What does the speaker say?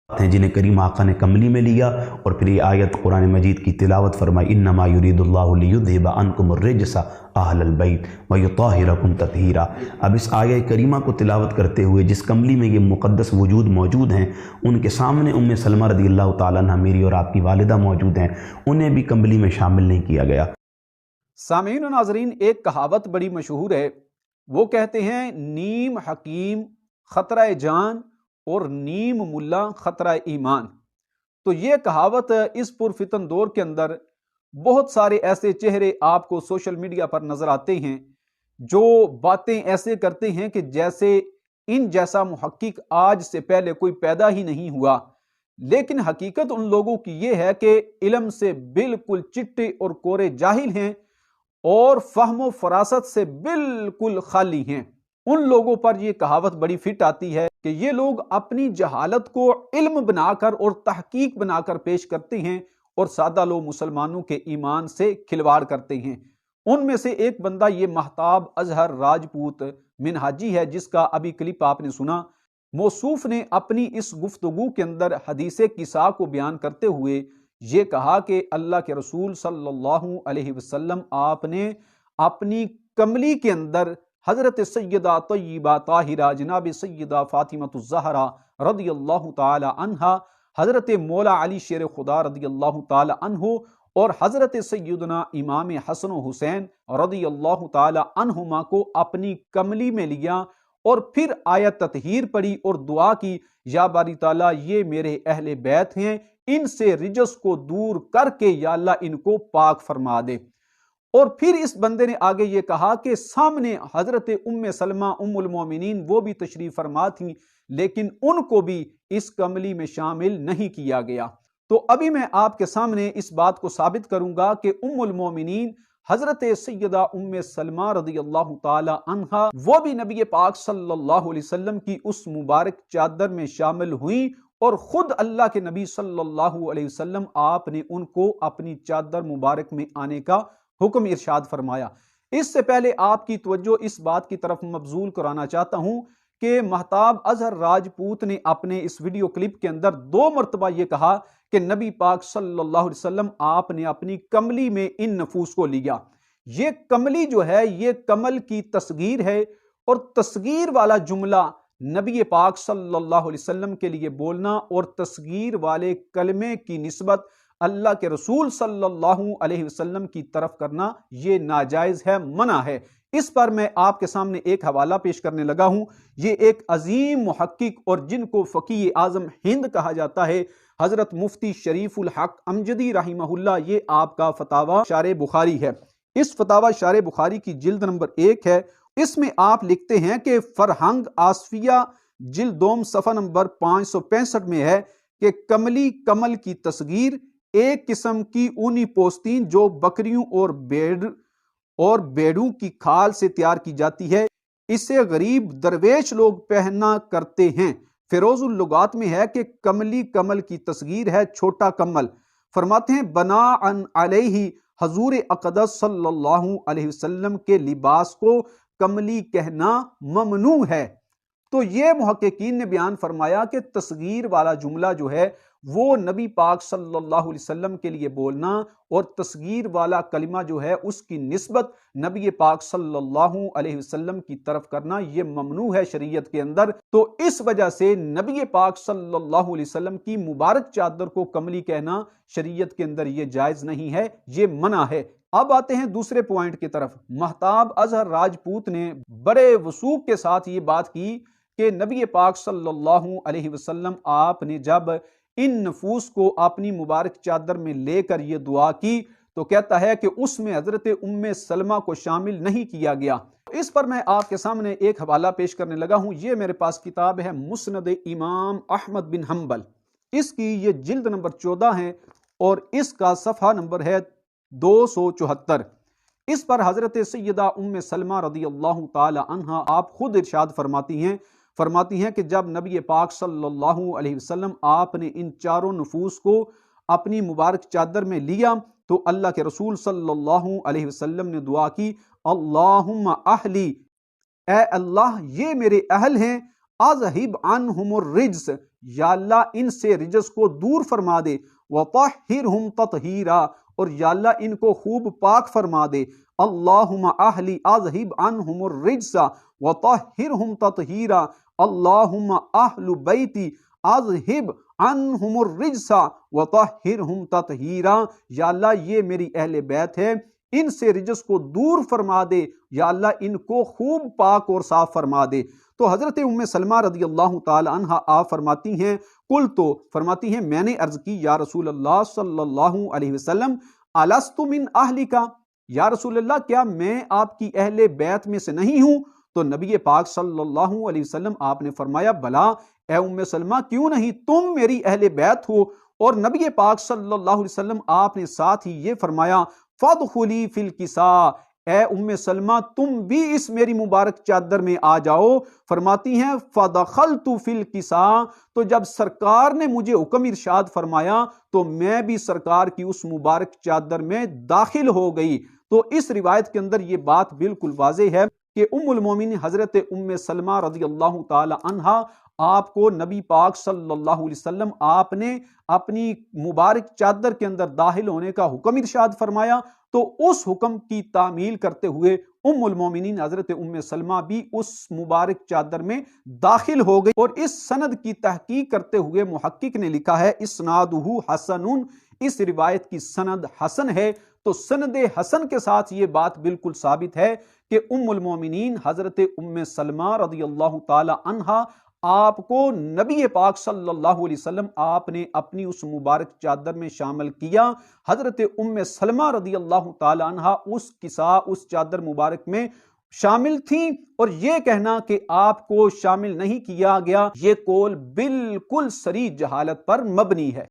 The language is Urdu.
ہیں جنہیں کریم آقا نے کملی میں لیا اور پھر یہ آیت قرآن مجید کی تلاوت فرمائی انما یرید اللہ لیذھب عنکم الرجس اہل البیت ویطہرکم تطہیرا۔ اب اس آیہ کریمہ کو تلاوت کرتے ہوئے جس کملی میں یہ مقدس وجود موجود ہیں ان کے سامنے ام سلمہ رضی اللہ تعالیٰ عنہ میری اور آپ کی والدہ موجود ہیں، انہیں بھی کملی میں شامل نہیں کیا گیا۔ سامعین و ناظرین، ایک کہاوت بڑی مشہور ہے، وہ کہتے ہیں نیم حکیم خطرہ جان اور نیم ملا خطرہ ایمان۔ تو یہ کہاوت اس پرفتن دور کے اندر بہت سارے ایسے چہرے آپ کو سوشل میڈیا پر نظر آتے ہیں جو باتیں ایسے کرتے ہیں کہ جیسے ان جیسا محقق آج سے پہلے کوئی پیدا ہی نہیں ہوا، لیکن حقیقت ان لوگوں کی یہ ہے کہ علم سے بالکل چٹے اور کورے جاہل ہیں اور فہم و فراست سے بالکل خالی ہیں۔ ان لوگوں پر یہ کہاوت بڑی فٹ آتی ہے کہ یہ لوگ اپنی جہالت کو علم بنا کر اور تحقیق بنا کر پیش کرتے ہیں اور سادہ لوگ مسلمانوں کے ایمان سے کھلواڑ کرتے ہیں۔ ان میں سے ایک بندہ یہ مہتاب اظہر راجپوت منہاجی ہے، جس کا ابھی کلپ آپ نے سنا۔ موصوف نے اپنی اس گفتگو کے اندر حدیث قصہ کو بیان کرتے ہوئے یہ کہا کہ اللہ کے رسول صلی اللہ علیہ وسلم آپ نے اپنی کملی کے اندر حضرت سیدہ طیبہ طاہرہ جناب سیدہ فاطمہ الزہرا رضی اللہ تعالی عنہا، حضرت مولا علی شیر خدا رضی اللہ تعالی عنہ اور حضرت سیدنا امام حسن و حسین رضی اللہ تعالی عنہما کو اپنی کملی میں لیا اور پھر آیت تطہیر پڑھی اور دعا کی، یا باری تعالیٰ یہ میرے اہل بیت ہیں، ان سے رجس کو دور کر کے یا اللہ ان کو پاک فرما دے۔ اور پھر اس بندے نے آگے یہ کہا کہ سامنے حضرت ام سلمہ ام المومنین وہ بھی تشریف فرما تھیں، لیکن ان کو بھی اس کملی میں شامل نہیں کیا گیا۔ تو ابھی میں آپ کے سامنے اس بات کو ثابت کروں گا کہ ام المومنین حضرت سیدہ ام سلمہ رضی اللہ تعالی عنہا وہ بھی نبی پاک صلی اللہ علیہ وسلم کی اس مبارک چادر میں شامل ہوئیں، اور خود اللہ کے نبی صلی اللہ علیہ وسلم آپ نے ان کو اپنی چادر مبارک میں آنے کا حکم ارشاد فرمایا۔ اس سے پہلے آپ کی توجہ اس بات کی طرف مبذول کرانا چاہتا ہوں کہ مہتاب اظہر راجپوت نے اپنے اس ویڈیو کلپ کے اندر 2 مرتبہ یہ کہا کہ نبی پاک صلی اللہ علیہ وسلم آپ نے اپنی کملی میں ان نفوس کو لیا۔ یہ کملی جو ہے یہ کمل کی تصغیر ہے، اور تصغیر والا جملہ نبی پاک صلی اللہ علیہ وسلم کے لیے بولنا اور تصغیر والے کلمے کی نسبت اللہ کے رسول صلی اللہ علیہ وسلم کی طرف کرنا یہ ناجائز ہے، منع ہے۔ اس پر میں آپ کے سامنے ایک حوالہ پیش کرنے لگا ہوں۔ یہ ایک عظیم محقق اور جن کو فقیہ اعظم ہند کہا جاتا ہے، حضرت مفتی شریف الحق امجدی رحمہ اللہ، یہ آپ کا فتاوی شارح بخاری ہے۔ اس فتاوی شارح بخاری کی جلد نمبر 1 ہے، اس میں آپ لکھتے ہیں کہ فرہنگ آصفیہ جلد 2 صفحہ نمبر 565 میں ہے کہ کملی کمل کی تصغیر ایک قسم کی اونی پوستین جو بکریوں اور بیڑوں کی کھال سے تیار کی جاتی ہے، اسے غریب درویش لوگ پہنا کرتے ہیں۔ فیروز اللغات میں ہے کہ کملی کمل کی تصغیر ہے چھوٹا کمل۔ فرماتے ہیں بناءً علیہ حضور اقدس صلی اللہ علیہ وسلم کے لباس کو کملی کہنا ممنوع ہے۔ تو یہ محققین نے بیان فرمایا کہ تصغیر والا جملہ جو ہے وہ نبی پاک صلی اللہ علیہ وسلم کے لیے بولنا اور تصغیر والا کلمہ جو ہے اس کی نسبت نبی پاک صلی اللہ علیہ وسلم کی طرف کرنا یہ ممنوع ہے شریعت کے اندر۔ تو اس وجہ سے نبی پاک صلی اللہ علیہ وسلم کی مبارک چادر کو کملی کہنا شریعت کے اندر یہ جائز نہیں ہے، یہ منع ہے۔ اب آتے ہیں دوسرے پوائنٹ کی طرف۔ مہتاب اظہر راجپوت نے بڑے وثوق کے ساتھ یہ بات کی کہ نبی پاک صلی اللہ علیہ وسلم آپ نے جب ان نفوس کو اپنی مبارک چادر میں لے کر یہ دعا کی تو کہتا ہے کہ اس میں حضرت ام سلمہ کو شامل نہیں کیا گیا۔ اس پر میں آپ کے سامنے ایک حوالہ پیش کرنے لگا ہوں۔ یہ میرے پاس کتاب ہے مسند امام احمد بن حنبل، اس کی یہ جلد نمبر 14 ہے اور اس کا صفحہ نمبر ہے 274۔ اس پر حضرت سیدہ ام سلمہ رضی اللہ تعالی عنہا آپ خود ارشاد فرماتی ہیں کہ جب نبی پاک صلی اللہ علیہ وسلم آپ نے ان چاروں نفوس کو اپنی مبارک چادر میں لیا تو اللہ کے رسول صلی اللہ علیہ وسلم نے دعا کی اللہم اہلی، اے اللہ یہ میرے اہل ہیں، اذہب عنہم الرجس، یا اللہ ان سے رجس کو دور فرما دے، وطہرہم تطہیرا، اور یا اللہ ان کو خوب پاک فرما دے، اللہم اہلی اذہب عنہم الرجس وطہرہم تطہیرا، اللہم اہل بیتی اذہب عنہم الرجس وطہرہم تطہیرا، یا اللہ یہ میری اہل بیت ہے، ان سے رجس کو دور فرما دے، یا اللہ ان کو خوب پاک اور صاف فرما دے۔ تو حضرت ام سلمہ رضی اللہ تعالی عنہا آپ فرماتی ہیں، فرماتی ہیں میں نے عرض کی یا رسول اللہ صلی اللہ علیہ وسلم الست من اہلک، یا رسول اللہ کیا میں آپ کی اہل بیت میں سے نہیں ہوں؟ تو نبی پاک صلی اللہ علیہ وسلم آپ نے فرمایا بلا اے ام سلمہ، کیوں نہیں، تم میری اہل بیت ہو۔ اور نبی پاک صلی اللہ علیہ وسلم آپ نے ساتھ ہی یہ فرمایا فادخلی فی الکساء، اے ام سلمہ تم بھی اس میری مبارک چادر میں آ جاؤ۔ فرماتی ہیں فدخلت فی الکساء، تو جب سرکار نے مجھے حکم ارشاد فرمایا تو میں بھی سرکار کی اس مبارک چادر میں داخل ہو گئی۔ تو اس روایت کے اندر یہ بات بالکل واضح ہے کہ ام المومنین حضرت ام سلمہ رضی اللہ تعالی عنہا آپ کو نبی پاک صلی اللہ علیہ وسلم آپ نے اپنی مبارک چادر کے اندر داخل ہونے کا حکم ارشاد فرمایا، تو اس حکم کی تعمیل کرتے ہوئے ام المومنین حضرت ام سلمہ بھی اس مبارک چادر میں داخل ہو گئی۔ اور اس سند کی تحقیق کرتے ہوئے محقق نے لکھا ہے اسنادہ حسن، اس روایت کی سند حسن ہے۔ تو سند حسن کے ساتھ یہ بات بالکل ثابت ہے کہ ام المومنین حضرت ام سلمہ رضی اللہ تعالی عنہا آپ کو نبی پاک صلی اللہ علیہ وسلم آپ نے اپنی اس مبارک چادر میں شامل کیا۔ حضرت ام سلمہ رضی اللہ تعالی عنہا اس کساء، اس چادر مبارک میں شامل تھیں، اور یہ کہنا کہ آپ کو شامل نہیں کیا گیا، یہ قول بالکل صریح جہالت پر مبنی ہے۔